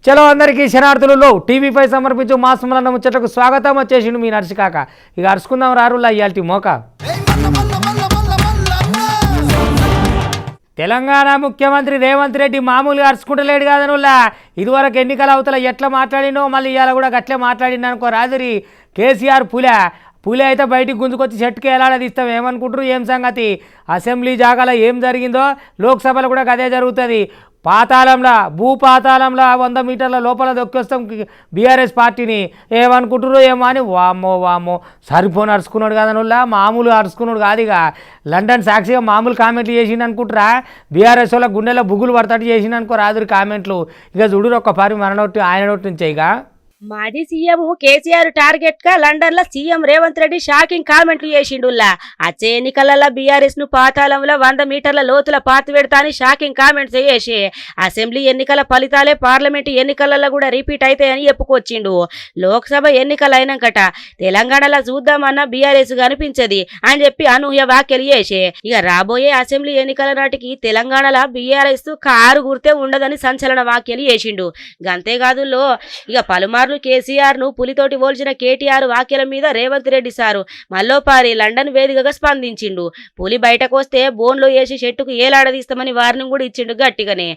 చలో అందరికీ శనార్థులలో టీవీ5 సమర్పించు మాసములన్న ముచ్చటకు స్వాగతం. వచ్చేసిండు మీ నర్సికాక. ఇక అరుచుకుందాం రారులా ఇయాల్టి మోక. తెలంగాణ ముఖ్యమంత్రి రేవంత్ రెడ్డి మామూలుగా అరుచుకుంటలేడు కాదనుల్లా. ఇదివరకు ఎన్నికల అవతల ఎట్లా మాట్లాడినో మళ్ళీ ఇవాళ కూడా గట్లే మాట్లాడిండు అనుకో రాదురి. కేసీఆర్ పులి అయితే బయటికి గుంజుకొచ్చి చెట్టుకి ఎలాడదీస్తాం ఏమనుకుంటారు. ఏం సంగతి అసెంబ్లీ జాగాలో ఏం జరిగిందో లోక్సభలో కూడా అదే జరుగుతుంది. భూపాతాళంలో 100 మీటర్ల లోపల దొక్కేస్తాం బీఆర్ఎస్ పార్టీని. ఏమనుకుంటారు ఏమో అని వామ్మో సరిపోని అరుచుకున్నాడు కదనుల్లా. మామూలు అరుచుకున్నాడు కాదు. ఇక లండన్ సాక్షిగా మామూలు కామెంట్లు చేసిండు అనుకుంటారా. బీఆర్ఎస్ వాళ్ళ గుండెలో బుగ్గులు పడతాడు చేసిండు అనుకో రాదురి కామెంట్లు. ఇక చూడు ఒక్క పరి మన నోటి ఆయన నోటి నుంచే. ఇక మాజీ సీఎం కేసీఆర్ టార్గెట్ గా లండన్ లో సీఎం రేవంత్ రెడ్డి షాకింగ్ కామెంట్లు చేసిండుల్లా. వచ్చే ఎన్నికలలో బీఆర్ఎస్ ను పాతాళంలో 100 మీటర్ల లోతుల పాతి పెడతా అని షాకింగ్ కామెంట్స్ చేసి అసెంబ్లీ ఎన్నికల ఫలితాలే పార్లమెంటు ఎన్నికలలో కూడా రిపీట్ అవుతాయని చెప్పుకొచ్చిండు. లోక్సభ ఎన్నికలు అయినాకట తెలంగాణలో చూద్దామన్నా బీఆర్ఎస్ కనిపించది అని చెప్పి అనూహ్య వ్యాఖ్యలు చేసి ఇక రాబోయే అసెంబ్లీ ఎన్నికల నాటికి తెలంగాణలో బీఆర్ఎస్ కారు గుర్తే ఉండదని సంచలన వ్యాఖ్యలు చేసిండు. గంతేకాదు ఇక పలుమార్లు కేసీఆర్ ను పులితోటి పోల్చిన కేటీఆర్ వ్యాఖ్యల మీద రేవంత్ రెడ్డి సారు మల్లోపారి లండన్ వేదికగా స్పందించిండు. పులి బయటకు వస్తే బోన్లో వేసి చెట్టుకు ఏలాడదీస్తామని వార్నింగ్ కూడా ఇచ్చిండు గట్టిగానే.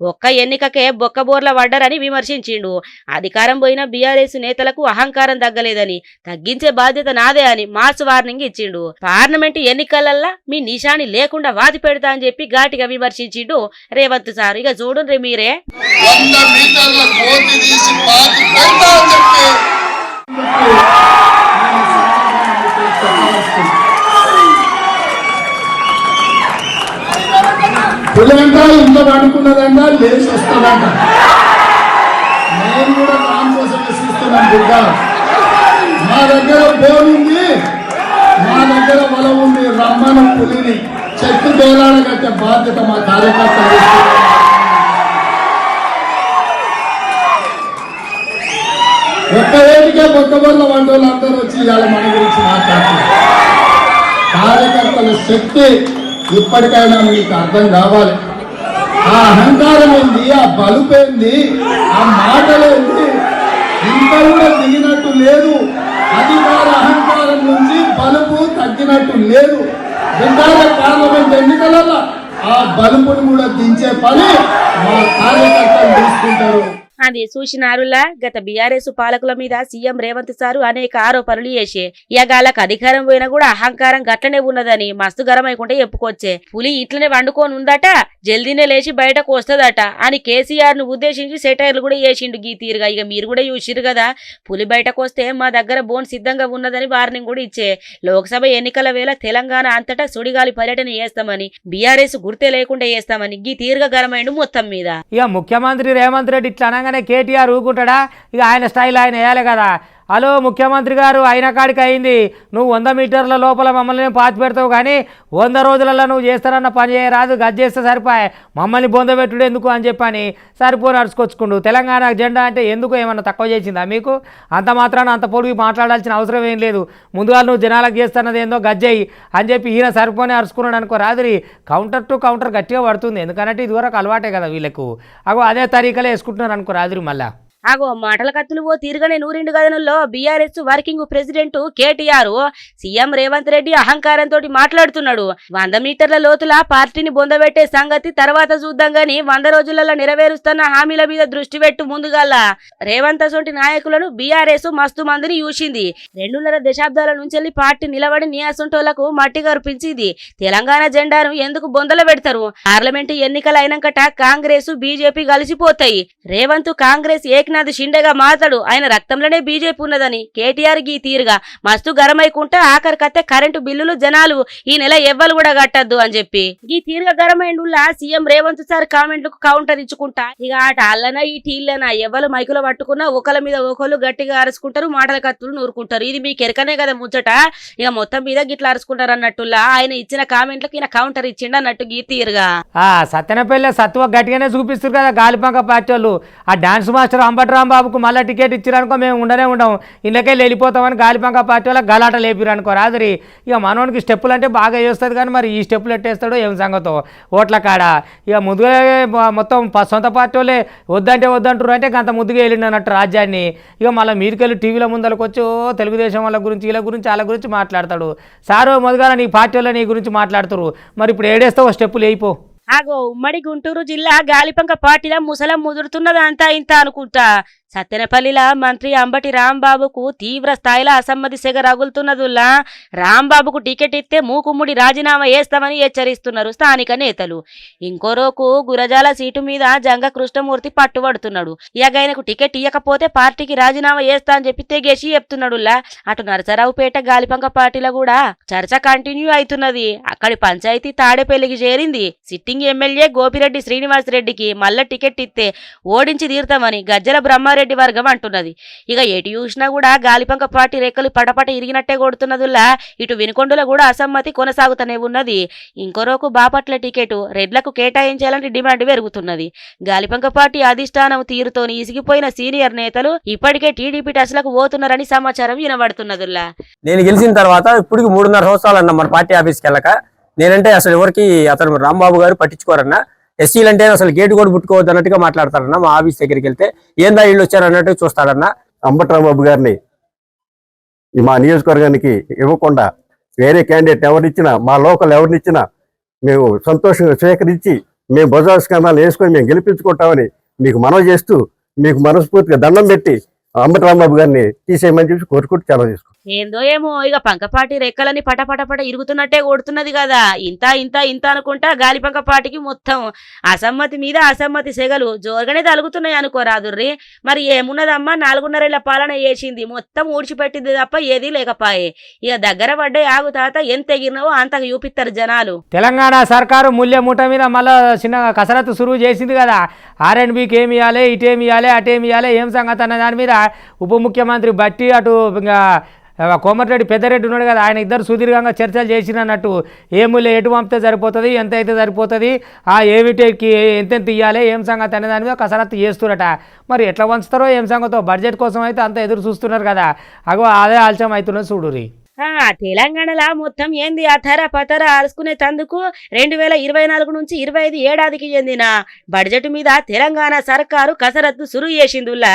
ఒక్క ఎన్నికకే బొక్కబోర్ల పడ్డారని విమర్శించిండు. అధికారం పోయిన బీఆర్ఎస్ నేతలకు అహంకారం తగ్గలేదని, తగ్గించే బాధ్యత నాదే అని మాస్ వార్నింగ్ ఇచ్చిండు. పార్లమెంటు ఎన్నికలల్లా మీ నిశాని లేకుండా వాది పెడతా అని చెప్పి ఘాటిగా విమర్శించిండు రేవంత్ సారు. ఇక చూడండి మీరే. పులంట ఇంట్లో పడుకున్నదంట లేచి వస్తుందంట. నేను కూడా దాని కోసం చూస్తున్నాను బిడ్డ. మా దగ్గర బోన్ ఉంది, మా దగ్గర వల ఉంది. రమ్మను పులిని చెట్టు వేలాడగట్టే బాధ్యత మా కార్యకర్తలు. ఒక్క ఏటికే బొక్కబొల్ల వంటలు అందరూ వచ్చి ఇవాళ మన గురించి మాట్లాడుతున్నారు. కార్యకర్తల శక్తి ఇప్పటికైనా మీకు అర్థం కావాలి. ఆ అహంకారం ఏంది, ఆ బలుపేంది, ఆ మాటలేంది, ఇంత కూడా దిగినట్టు లేదు. అధికార అహంకారం నుంచి బలుపు తగ్గినట్టు లేదు. పార్లమెంట్ ఎన్నికలలో ఆ బలుపుని కూడా దించే పని మా కార్యకర్తలు తీసుకుంటారు. అది చూసినారులా. గత బీఆర్ఎస్ పాలకుల మీద సీఎం రేవంత్ సారు అనేక ఆరోపణలు చేసే ఇయగాలకు అధికారం పోయినా కూడా అహంకారం గట్లనే ఉన్నదని మస్తు గరమైకుంటే చెప్పుకొచ్చే. పులి ఇట్లనే వండుకొని ఉందట, జల్దీనే లేచి బయటకు వస్తుందట అని కేసీఆర్ ను ఉద్దేశించి సెటైర్లు కూడా చేసిండు గీ తీరుగా. ఇక మీరు కూడా చూసిరు కదా, పులి బయటకు వస్తే మా దగ్గర బోన్ సిద్ధంగా ఉన్నదని వార్నింగ్ కూడా ఇచ్చే. లోక్సభ ఎన్నికల వేళ తెలంగాణ అంతటా సుడిగాలి పర్యటన చేస్తామని, బీఆర్ఎస్ గుర్తే లేకుండా చేస్తామని గీ తీరుగా గరమైండు మొత్తం మీద. ఇక ముఖ్యమంత్రి రేవంత్ రెడ్డి ఇట్లా కేటీఆర్ ఊరుకుంటాడా? ఇక ఆయన స్టైల్ ఆయన వేయాలి కదా. హలో ముఖ్యమంత్రి గారు, అయిన కాడికి అయింది. నువ్వు 100 మీటర్ల లోపల మమ్మల్ని పాతి పెడతావు కానీ 100 రోజులలో నువ్వు చేస్తారన్న పని చేయరాదు. గది చేస్తే సరిపోయే, మమ్మల్ని బొందబెట్టుడు ఎందుకు అని చెప్పని సరిపోని అరుచుకొచ్చుకుండు. తెలంగాణ జెండా అంటే ఎందుకు ఏమన్నా తక్కువ చేసిందా మీకు? అంత మాత్రాన అంత పొడిగి మాట్లాడాల్సిన అవసరం ఏం లేదు. ముందుగా నువ్వు జనాలకు చేస్తున్నది ఏందో గజ్జయి అని చెప్పి ఈయన సరిపోని అరుచుకున్నాడు అనుకో రాదురి. కౌంటర్ టు కౌంటర్ గట్టిగా పడుతుంది. ఎందుకంటే ఇదివరకు అలవాటే కదా వీళ్ళకు. అగో అదే తరీకలే వేసుకుంటున్నారు అనుకో రాదురి. మళ్ళా అగో మాటల కత్తులు తీరుగానే నూరిండు గదనుల్లో BRS working president KTR CM Revanth Reddy అహంకారంతో మాట్లాడుతున్నాడు. 100 మీటర్ల లోతుల పార్టీని బొందబెట్టే సంగతి తర్వాత చూద్దాం గాని 100 రోజులలో నెరవేరుస్తున్న హామీల మీద దృష్టి పెట్టు ముందుగల్లా. రేవంత్ సొంటి నాయకులను బీఆర్ఎస్ మస్తు మందిని చూసింది. 2.5 దశాబ్దాల నుంచి పార్టీ నిలబడి నియాసంటోళ్లకు మట్టి గర్పించింది. తెలంగాణ జెండాను ఎందుకు బొందల పెడతారు? పార్లమెంటు ఎన్నికలు అయినాకట కాంగ్రెస్ బీజేపీ కలిసిపోతాయి. రేవంత్ కాంగ్రెస్ ఏకనాథ్ షిండేగా మాట్లాడు. ఆయన రక్తంలోనే బీజేపీ ఉన్నదని కేటీఆర్ గీ తీరుగా మస్తు గరమైకుంటా ఆఖరికత్తే కరెంటు బిల్లులు జనాలు ఈ నెల ఎవ్వరు కూడా కట్టద్దు అని చెప్పి ఈ తీరుగా గరమైండుల్లా సీఎం రేవంత్ సార్ కామెంట్లకు కౌంటర్ ఇచ్చుకుంటా. ఇక ఆట అల్లనా ఈ టీల్లనా ఎవరు మైకులో పట్టుకున్నా ఒకళ్ళ మీద ఒకళ్ళు గట్టిగా అరుచుకుంటారు, మాటల కత్తులు నూరుకుంటారు. ఇది మీకు ఎరకనే కదా ముచ్చట. ఇక మొత్తం మీద గిట్లా అరుచుకుంటారు అన్నట్టులా ఆయన ఇచ్చిన కామెంట్లకు ఈయన కౌంటర్ ఇచ్చిండు అన్నట్టు గీ తీరుగా. సత్యనపల్లి సత్వ గట్టిగానే చూపిస్తారు కదా గాలిపంక పార్టీ వాళ్ళు. ఆ డాన్స్ మాస్టర్ అంబటి రాంబాబుకు మళ్ళీ టికెట్ ఇచ్చిరనుకో మేము ఉండనే ఉండం, ఇళ్ళకెళ్ళి వెళ్ళిపోతామని గాలిపంక పార్టీ వాళ్ళకి గలాట లేపిరనుకో రాదురి. ఇక మనోనికి స్టెప్పులు అంటే బాగా చేస్తుంది కానీ మరి ఈ స్టెప్పులు ఎట్టేస్తాడో ఏం సంగతో ఓట్ల కాడ. ఇక ముద్దుగా మొత్తం సొంత పార్టీ వాళ్ళే వద్దంటే వద్దంటారు అంటే అంత ముద్దుగా వెళ్ళిండు అన్నట్టు రాజ్యాన్ని. ఇక మళ్ళీ మీరుకెళ్ళి టీవీల ముందరకు వచ్చి తెలుగుదేశం వాళ్ళ గురించి వీళ్ళ గురించి వాళ్ళ గురించి మాట్లాడతాడు. సారు మొదలుగా నీ పార్టీ వాళ్ళ నీ గురించి మాట్లాడుతారు, మరి ఇప్పుడు ఏడేస్తావు స్టెప్పులు వేయిపో. ఆగో ఉమ్మడి గుంటూరు జిల్లా గాలిపంక పార్టీలో ముసలం ముదురుతున్నదంతా ఇంత అనుకుంటా. సత్తెనపల్లిలా మంత్రి అంబటి రాంబాబుకు తీవ్ర స్థాయిలో అసమ్మతి సెగ రగులుతున్నదుల్లా. రాంబాబుకు టికెట్ ఇస్తే మూకుమ్ముడి రాజీనామా చేస్తామని హెచ్చరిస్తున్నారు స్థానిక నేతలు. ఇంకోరోకు గురజాల సీటు మీద జంగ కృష్ణమూర్తి పట్టుబడుతున్నాడు. ఇక టికెట్ ఇవ్వకపోతే పార్టీకి రాజీనామా చేస్తా అని చెప్పి తెగేసి చెప్తున్నాడుల్లా. అటు నరసరావుపేట గాలిపంక పార్టీలో కూడా చర్చ కంటిన్యూ అవుతున్నది. అక్కడి పంచాయతీ తాడేపల్లికి చేరింది. సిట్టింగ్ ఎమ్మెల్యే గోపిరెడ్డి శ్రీనివాస్ రెడ్డికి మళ్ళా టికెట్ ఇస్తే ఓడించి తీరుతామని గజ్జల బ్రహ్మారెడ్డి వర్గం అంటున్నది. ఇక ఎటు చూసినా కూడా గాలిపంక పార్టీ రెక్కలు పటపట ఇరిగినట్టే కొడుతున్నదిలా. ఇటు వినుకొండలో కూడా అసమ్మతి కొనసాగుతూనే ఉన్నది. ఇంకొరకు బాపట్ల టికెట్ రెడ్లకు కేటాయించాలని డిమాండ్ పెరుగుతున్నది. గాలిపంక పార్టీ అధిష్టానం తీరుతోని ఇసిగిపోయిన సీనియర్ నేతలు ఇప్పటికే టీడీపీ టచ్లకు పోతున్నారని సమాచారం వినబడుతున్నదిలా. నేను గెలిచిన తర్వాత ఇప్పటికి 3.5 సంవత్సరాలు అన్న మన పార్టీ ఆఫీస్కి వెళ్ళక నేనంటే అసలు ఎవరికి అతను రాంబాబు గారు పట్టించుకోరన్నా. ఎస్సీలు అంటే అసలు గేటు కూడా పుట్టుకోవద్దు అన్నట్టుగా మాట్లాడతారన్నా. మా ఆఫీస్ దగ్గరికి వెళ్తే ఏందా వీళ్ళు వచ్చారు అన్నట్టు చూస్తాడన్నా. అంబటి రాంబాబు గారిని మా నియోజకవర్గానికి ఇవ్వకుండా వేరే క్యాండిడేట్ ఎవరిచ్చినా, మా లోకల్ ఎవరినిచ్చినా మేము సంతోషంగా స్వీకరించి మేము భుజాస్కంధాలు వేసుకొని మేము గెలిపించుకుంటామని మీకు మనవి చేస్తూ మీకు మనస్ఫూర్తిగా దండం పెట్టి అంబటి రాంబాబు గారిని తీసేయమని చెప్పి కోరుకుంటూ చాలా తీసుకుంటాం. ఏందో ఏమో ఇక పంకపాటి రెక్కలని పటపటపట ఇరుగుతున్నట్టే కొడుతున్నది కదా. ఇంత ఇంత ఇంత అనుకుంటా గాలిపంక పాటికి మొత్తం అసమ్మతి మీద అసమ్మతి సెగలు జోరుగానే తలుగుతున్నాయి అనుకోరాదుర్రి. మరి ఏమున్నదమ్మా, 4.5 ఏళ్ల పాలన చేసింది, మొత్తం ఊడ్చిపెట్టింది తప్ప ఏదీ లేకపాయే. ఇక దగ్గర పడ్డే ఆగు తాత ఎంత ఎగిరినావో అంతకు చూపిస్తారు జనాలు. తెలంగాణ సర్కారు మూల్య మూట మీద మళ్ళీ చిన్న కసరత్తు సురువు చేసింది కదా. R&Bకి ఏమి ఇవ్వాలి, ఇటేమి ఇవ్వాలి, అటేమి ఇవ్వాలి, ఏం సంగతి అన్న దాని మీద ఉప ముఖ్యమంత్రి బట్టి అటు ఇంకా కోమటిరెడ్డి పెద్దరెడ్డి ఉన్నాడు కదా, ఆయన ఇద్దరు సుదీర్ఘంగా చర్చలు చేసినట్టు ఏ మూల్య ఎటు పంపితే సరిపోతుంది, ఎంత అయితే సరిపోతుంది, ఏమిటికి ఎంతెంత ఇవ్వాలి, ఏం సంగతి అనే దాని మీద కసరత్తు చేస్తున్నట. మరి ఎట్లా వంచుతారో ఏం సంగతో బడ్జెట్ కోసం అయితే అంత ఎదురు చూస్తున్నారు కదా. అగో అదే ఆలస్యం అవుతున్నది చూడురి. తెలంగాణలో మొత్తం ఏంది అతర పతర అరుచుకునే తందుకు 2024 నుంచి 25 ఏడాదికి చెందిన బడ్జెట్ మీద తెలంగాణ సర్కారు కసరత్తు సురు చేసిందుల్లా.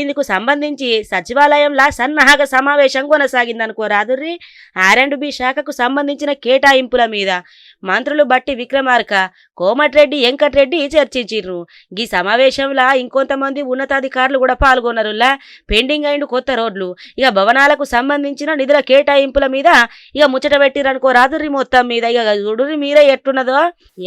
ఇందుకు సంబంధించి సచివాలయంలో సన్నాహక సమావేశం కొనసాగిందనుకోరాదుర్రి. R&B శాఖకు సంబంధించిన కేటాయింపుల మీద మంత్రులు బట్టి విక్రమార్క, కోమటిరెడ్డి వెంకటరెడ్డి చర్చించిర్రు. ఈ సమావేశంలో ఇంకొంతమంది ఉన్నతాధికారులు కూడా పాల్గొన్నారులా. పెండింగ్ అయిన కొత్త రోడ్లు, ఇక భవనాలకు సంబంధించిన నిధుల కేటాయింపుల మీద ఇక ముచ్చట పెట్టిరనుకో రాదుర్రి. మొత్తం మీద ఇక చూడుర్రి మీరే ఎట్టున్నదో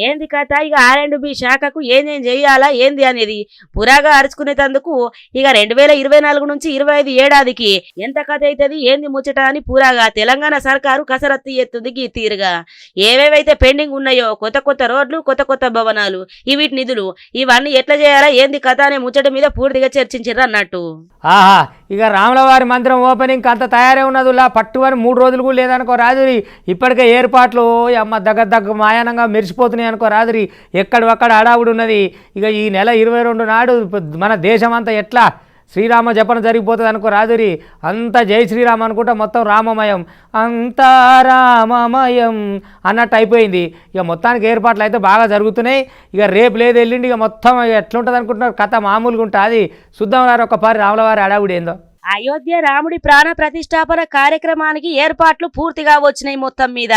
ఏంది కథ. ఇక R&B శాఖకు ఏం చెయ్యాలా ఏంది అనేది పురాగా అరుచుకునేందుకు ఇక 2024 నుంచి 25 ఏడాదికి ఎంత కథ అవుతుంది ఏంది ముచ్చట అని పురాగా తెలంగాణ సర్కారు కసరత్తు ఎత్తుంది. ఈ తీరుగా ఏవేవైతే పెండింగ్ ఉన్నాయో కొత్త కొత్త రోడ్లు, కొత్త కొత్త భవనాలు, వీటి నిధులు ఇవన్నీ ఎట్లా చేయాలా ఏంది కథ అనే ముచ్చట మీద పూర్తిగా చర్చించారు అన్నట్టు. ఆహా, ఇక రాములవారి మందిరం ఓపెనింగ్ అంత తయారే ఉన్నదిలా. పట్టువని 3 రోజులు కూడా లేదనుకో రాదురి. ఇప్పటికే ఏర్పాట్లు అమ్మ దగ్గర మాయానంగా మెరిసిపోతున్నాయి అనుకో రాదురి. ఎక్కడొక్కడ హడావుడి ఉన్నది. ఇక ఈ నెల 22 నాడు మన దేశం అంతా ఎట్లా శ్రీరామ జపన జరిగిపోతుంది అనుకో రాదురి. అంతా జై శ్రీరామ్ అనుకుంటా మొత్తం రామమయం, అంతా రామమయం అన్నట్టు అయిపోయింది. ఇక మొత్తానికి ఏర్పాట్లు అయితే బాగా జరుగుతున్నాయి. ఇక రేపు లేదు ఎల్లుండి ఇక మొత్తం ఎట్లుంటుంది అనుకుంటున్నారు కథ మామూలుగా ఉంటుంది. చూద్దాం రారు ఒక్కపారి రాములవారి హడావుడి ఏందో. అయోధ్య రాముడి ప్రాణ ప్రతిష్టాపన కార్యక్రమానికి ఏర్పాట్లు పూర్తిగా వచ్చినాయి. మొత్తం మీద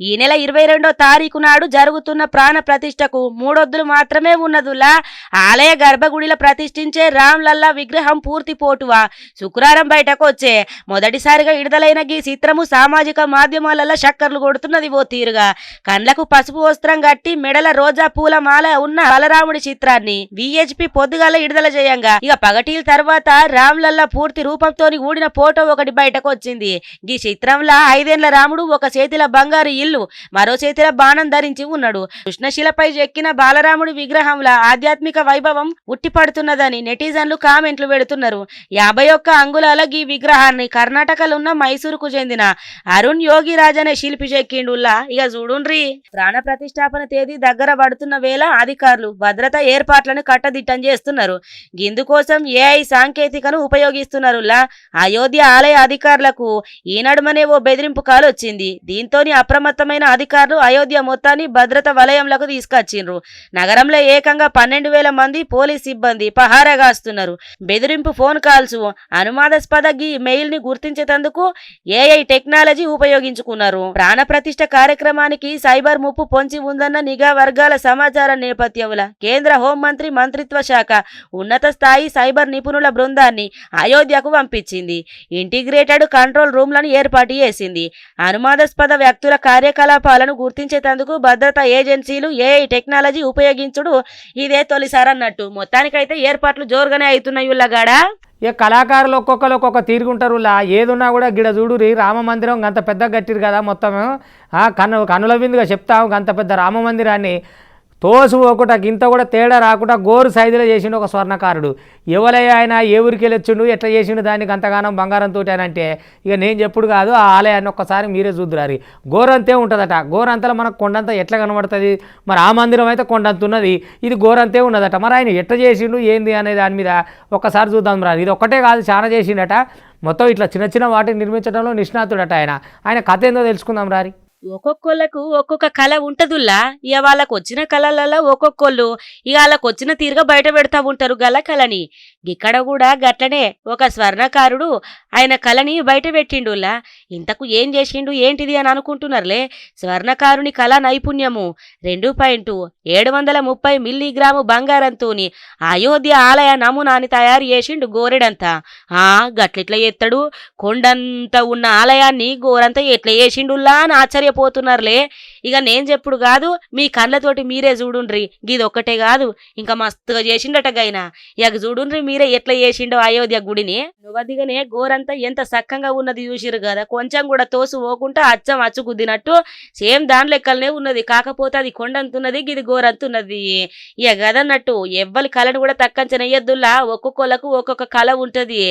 ఈ నెల 22వ తారీఖు నాడు జరుగుతున్న ప్రాణ ప్రతిష్టకు 3 ఒత్తులు మాత్రమే ఉన్నదులా. ఆలయ గర్భగుడిలో ప్రతిష్ఠించే రామ్లల్లా విగ్రహం పూర్తి పోటువా శుక్రవారం బయటకు వచ్చే మొదటిసారిగా విడుదలైన ఈ చిత్రము సామాజిక మాధ్యమాలలో చక్కర్లు కొడుతున్నది. ఓ తీరుగా కండ్లకు పసుపు వస్త్రం కట్టి మెడల రోజా పూల మాల ఉన్న బలరాముడి చిత్రాన్ని VHP పొద్దుగాల విడుదల చేయంగా ఇక పగటీల తర్వాత రామ్లల్లా పూర్తి రూపంతోని ఊడిన ఫోటో ఒకటి బయటకు వచ్చింది. ఈ చిత్రంలో 5 ఏళ్ల రాముడు ఒక చేతిలో బంగారు ఇల్లు, మరో చేతిలో బాణం ధరించి ఉన్నాడు. కృష్ణశిలపై చెక్కిన బాలరాముడి విగ్రహంలో ఆధ్యాత్మిక వైభవం ఉట్టిపడుతున్నదని నెటిజన్లు కామెంట్లు పెడుతున్నారు. 51 అంగుళాల ఈ విగ్రహాన్ని కర్ణాటకలో ఉన్న మైసూరుకు చెందిన అరుణ్ యోగిరాజ్ అనే శిల్పి చెక్కిండుల్లా. ఇక చూడుండ్రి, ప్రాణ ప్రతిష్టాపన తేదీ దగ్గర పడుతున్న వేళ అధికారులు భద్రతా ఏర్పాట్లను కట్టదిట్టం చేస్తున్నారు. ఇందుకోసం ఏఐ సాంకేతికను ఉపయోగిస్తున్నారు. అయోధ్య ఆలయ అధికారులకు ఈ నడుమనే ఓ బెదిరింపు కాల్ వచ్చింది. దీంతోని అప్రమత్తమైన అధికారులు అయోధ్య మొత్తాన్ని భద్రత వలయంలోకి తీసుకొచ్చిండ్రు. నగరంలో ఏకంగా 12,000 మంది పోలీస్ సిబ్బంది పహారాగాస్తున్నారు. బెదిరింపు ఫోన్ కాల్స్, అనుమానాస్పద మెయిల్ ని గుర్తించేందుకు ఏఐ టెక్నాలజీ ఉపయోగించుకున్నారు. ప్రాణ ప్రతిష్ఠ కార్యక్రమానికి సైబర్ ముప్పు పొంచి ఉందన్న నిఘా వర్గాల సమాచారం నేపథ్యంలో కేంద్ర హోంమంత్రి మంత్రిత్వ శాఖ ఉన్నత స్థాయి సైబర్ నిపుణుల బృందాన్ని అయోధ్యకు పంపించింది. ఇంటిగ్రేటెడ్ కంట్రోల్ రూమ్లను ఏర్పాటు చేసింది. అనుమానాస్పద వ్యక్తుల కార్యకలాపాలను గుర్తించేందుకు భద్రతా ఏజెన్సీలు ఏఐ టెక్నాలజీ ఉపయోగించుడు ఇదే తొలిసారి అన్నట్టు. మొత్తానికైతే ఏర్పాట్లు జోరుగానే అవుతున్నాయి. ఉల్లగాడా ఇక కళాకారులు ఒక్కొక్కరు ఒక్కొక్క తీరుగుంటారు. ఏదున్నా కూడా గిడ చూడురి, రామ మందిరం అంత పెద్ద కట్టిరు కదా, మొత్తం కనుల విందుగా చెప్తాము. అంత పెద్ద రామ మందిరాన్ని తోసు ఒకట ఇంత కూడా తేడా రాకుండా గోరు సైజులో చేసిండు ఒక స్వర్ణకారుడు. ఎవరయ్యా ఆయన, ఏ ఊరికి వెళ్ళొచ్చిండు, ఎట్లా చేసిండు దానికి అంతగానం బంగారంతో అంటే ఇక నేను చెప్పుడు కాదు. ఆ ఆలయాన్ని ఒక్కసారి మీరే చూద్దురారి. గోరంతే ఉంటుందట. గోరంతలో మనకు కొండంత ఎట్లా కనబడుతుంది. మరి ఆ మందిరం అయితే కొండంత ఉన్నది, ఇది గోరంతే ఉన్నదట. మరి ఆయన ఎట్లా చేసిండు ఏంది అనే దాని మీద ఒక్కసారి చూద్దాం రా. ఇది ఒక్కటే కాదు, చాలా చేసిండట. మొత్తం ఇట్లా చిన్న చిన్న వాటిని నిర్మించడంలో నిష్ణాతుడట ఆయన. ఆయన కథ ఏందో తెలుసుకుందాం రారి. ఒక్కొక్కళ్ళకు ఒక్కొక్క కళ ఉంటదుల్లా. ఇక వాళ్ళకు వచ్చిన కళలలో ఒక్కొక్కళ్ళు ఇక వాళ్ళకు వచ్చిన తీరుగా బయట పెడతా ఉంటారు గల కళని. ఇక్కడ కూడా గట్లనే ఒక స్వర్ణకారుడు ఆయన కళని బయట పెట్టిండుల్లా. ఇంతకు ఏం చేసిండు ఏంటిది అని అనుకుంటున్నారులే. స్వర్ణకారుని కళా నైపుణ్యము 2.730 మిల్లీగ్రాము బంగారంతోని అయోధ్య ఆలయ నమూనాని తయారు చేసిండు గోరెడంతా. గట్లిట్లా ఎత్తడు, కొండంత ఉన్న ఆలయాన్ని గోరంతా ఎట్లా చేసిండుల్లా అని ఆశ్చర్యపోతున్నారులే. ఇక నేను చెప్పుడు కాదు, మీ కళ్ళతోటి మీరే చూడుండ్రి. గిది ఒక్కటే కాదు, ఇంకా మస్తుగా చేసిండట గైనా. ఇక చూడుండ్రి మీరే ఎట్లా చేసిండో అయోధ్య గుడిని. నువ్వదిగానే గోరంతా ఎంత సక్కంగా ఉన్నది చూసిరు కదా, కొంచెం కూడా తోసు పోకుండా అచ్చం అచ్చుకుద్దినట్టు సేమ్ దాని లెక్కలనే ఉన్నది. కాకపోతే అది కొండంతున్నది, గిది గోరంతున్నది. ఇక గదన్నట్టు ఎవ్వరి కళను కూడా తక్కంచనయ్యద్దుల్లా. ఒక్కొక్కలకు ఒక్కొక్క కళ ఉంటది.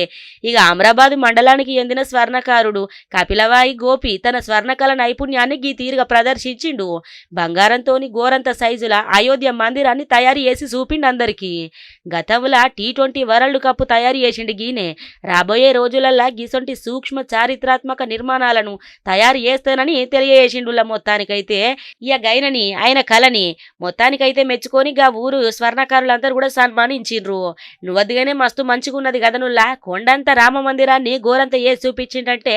ఇక అమరాబాద్ మండలానికి చెందిన స్వర్ణకారుడు కపిలవాయి గోపి తన స్వర్ణకళ నైపుణ్యాన్ని గీ తీరుగా ప్రదర్శించిండు. బంగారంతోని గోరంత సైజుల అయోధ్య మందిరాన్ని తయారు చేసి చూపిండు అందరికి. గతంలో T20 వరల్డ్ కప్ తయారు చేసిండు గీనే. రాబోయే రోజులల్లా గిసొంటి సూక్ష్మ చారిత్రాత్మక నిర్మాణాలను తయారు చేస్తానని తెలియజేసిండులా. మొత్తానికైతే ఇక గైనని ఆయన కళని మొత్తానికైతే మెచ్చుకొని గా ఊరు స్వర్ణకారులందరూ కూడా సన్మానించిండ్రు. నువ్వదిగానే మస్తు మంచిగున్నది గదనుల్లా. కొండంత రామ మందిరాన్ని గోరంత ఏ చూపించిండంటే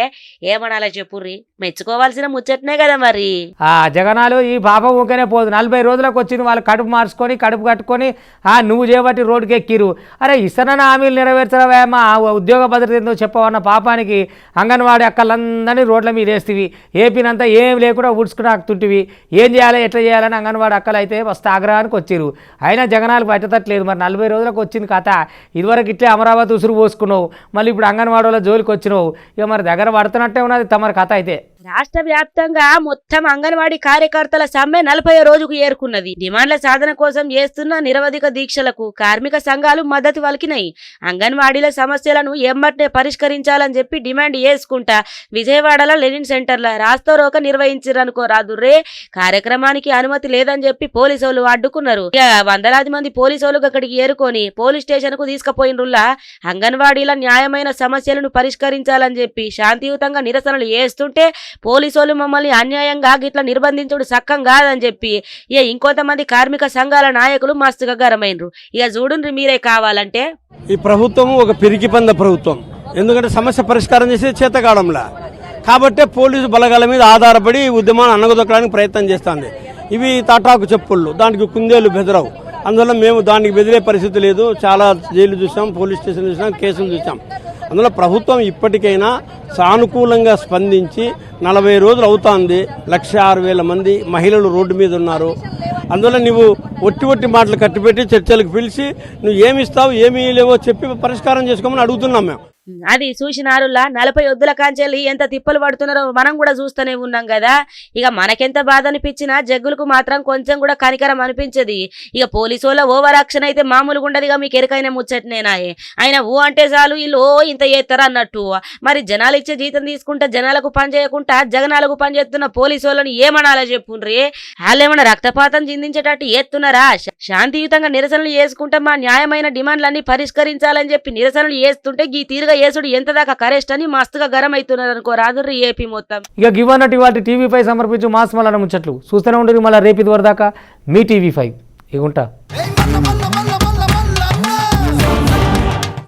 ఏమనాలా చెప్పుర్రి, మెచ్చుకోవాల్సిన ముచ్చట్నే కదా మరి. జగనాలు ఈ పాపం ఊకనే పోదు. 40 రోజులకు వచ్చింది, వాళ్ళు కడుపు మార్చుకొని కడుపు కట్టుకొని నువ్వు చేయబట్టి రోడ్డుకి ఎక్కిరు. అరే ఇస్తానన్న హామీలు నెరవేర్చడమా, ఉద్యోగ భద్రత ఏందో చెప్పవన్న పాపానికి అంగన్వాడీ అక్కలందరినీ రోడ్ల మీద వేస్తేవి. ఏపీనంతా ఏం లేకుండా ఉడుచుకుని ఆకుతుంటివి. ఏం చేయాలి ఎట్లా చేయాలని అంగన్వాడీ అక్కలు అయితే మస్తు ఆగ్రహానికి వచ్చిరు. అయినా జగనాలకు పట్టతట్లేదు. మరి 40 రోజులకు వచ్చింది కథ. ఇదివరకు ఇట్లే అమరావతి ఉసురు పోసుకున్నావు, మళ్ళీ ఇప్పుడు అంగన్వాడీలో జోలికి వచ్చినావు. ఇక మరి దగ్గర పడుతున్నట్టే ఉన్నది తమరి కథ అయితే. రాష్ట్ర వ్యాప్తంగా మొత్తం అంగన్వాడీ కార్యకర్తల సమ్మె 40వ రోజుకు ఏరుకున్నది. డిమాండ్ల సాధన కోసం చేస్తున్న నిరవధిక దీక్షలకు కార్మిక సంఘాలు మద్దతు పలికినాయి. అంగన్వాడీల సమస్యలను ఎమ్మటే పరిష్కరించాలని చెప్పి డిమాండ్ చేసుకుంటా విజయవాడలో లెనిన్ సెంటర్లో రాస్తారోక నిర్వహించారనుకోరాదుర్రే. కార్యక్రమానికి అనుమతి లేదని చెప్పి పోలీసులు అడ్డుకున్నారు. వందలాది మంది పోలీసులు అక్కడికి ఏరుకొని పోలీస్ స్టేషన్ కు తీసుకుపోయినరులా. అంగన్వాడీల న్యాయమైన సమస్యలను పరిష్కరించాలని చెప్పి శాంతియుతంగా నిరసనలు చేస్తుంటే పోలీసులు మమ్మల్ని అన్యాయంగా గిట్లా నిర్బంధించుడు సక్కం కాదని చెప్పి ఇక ఇంకొంతమంది కార్మిక సంఘాల నాయకులు మస్తుగా గరమైనరు. ఇక చూడుండ్రి మీరే కావాలంటే. ఈ ప్రభుత్వం ఒక పిరికి పంద ప్రభుత్వం. ఎందుకంటే సమస్య పరిష్కారం చేసే చేతకాడంలా. కాబట్టే పోలీసు బలగాల మీద ఆధారపడి ఉద్యమాన్ని అణగదొక్కడానికి ప్రయత్నం చేస్తుంది. ఇవి తాటాకు చెప్పుళ్ళు, దానికి కుందేలు బెదరవు. అందువల్ల మేము దానికి బెదిరే పరిస్థితి లేదు. చాలా జైలు చూసాం, పోలీస్ స్టేషన్ చూసాం, కేసులు చూసాం. అందులో ప్రభుత్వం ఇప్పటికైనా సానుకూలంగా స్పందించి 40 రోజులు అవుతోంది. 106,000 మంది మహిళలు రోడ్డు మీద ఉన్నారు. అందువల్ల నువ్వు ఒట్టి మాటలు కట్టిపెట్టి చర్చలకు పిలిచి నువ్వు ఏమి ఇస్తావు ఏమీ లేవో చెప్పి పరిష్కారం చేసుకోమని అడుగుతున్నాం మేము. అది చూసినారులా 40 వద్దుల కాంచెల్లి ఎంత తిప్పలు పడుతున్నారో మనం కూడా చూస్తూనే ఉన్నాం కదా. ఇక మనకెంత బాధ అనిపించినా జగ్గులకు మాత్రం కొంచెం కూడా కనికరం అనిపించది. ఇక పోలీసు వాళ్ళ ఓవర్ యాక్షన్ అయితే మామూలుగా ఉండదుగా, మీకు ఎరకైనా ముచ్చట్నేనాయే. ఆయన ఓ అంటే చాలు వీళ్ళు ఓ ఇంత చేస్తారు అన్నట్టు. మరి జనాలు ఇచ్చే జీతం తీసుకుంటా జనాలకు పని చేయకుండా జగనాలకు పని చేస్తున్న పోలీసు వాళ్ళని ఏమనాలో చెప్పుండ్రి. వాళ్ళేమన్నా రక్తపాతం చిందించేటట్టు చేస్తున్నారా? శాంతియుతంగా నిరసనలు చేసుకుంటే మా న్యాయమైన డిమాండ్లన్నీ పరిష్కరించాలని చెప్పి నిరసనలు చేస్తుంటే ఈ తీరుగా యేసుడు ఎంత దాకా కరెస్ట్ అని మస్తుగా గరం అవుతున్నారు అనుకో రాదు ఏపీ మొత్తం. ఇక గివన్నట్టు ఇవాళ టీవీ5 సమర్పించు మాస్ మళ్ళా ముచ్చట్లు చూస్తూనే ఉండరు. మళ్ళీ రేపు ఇది వరదాకా మీ టీవీ5 ఇగుంటా.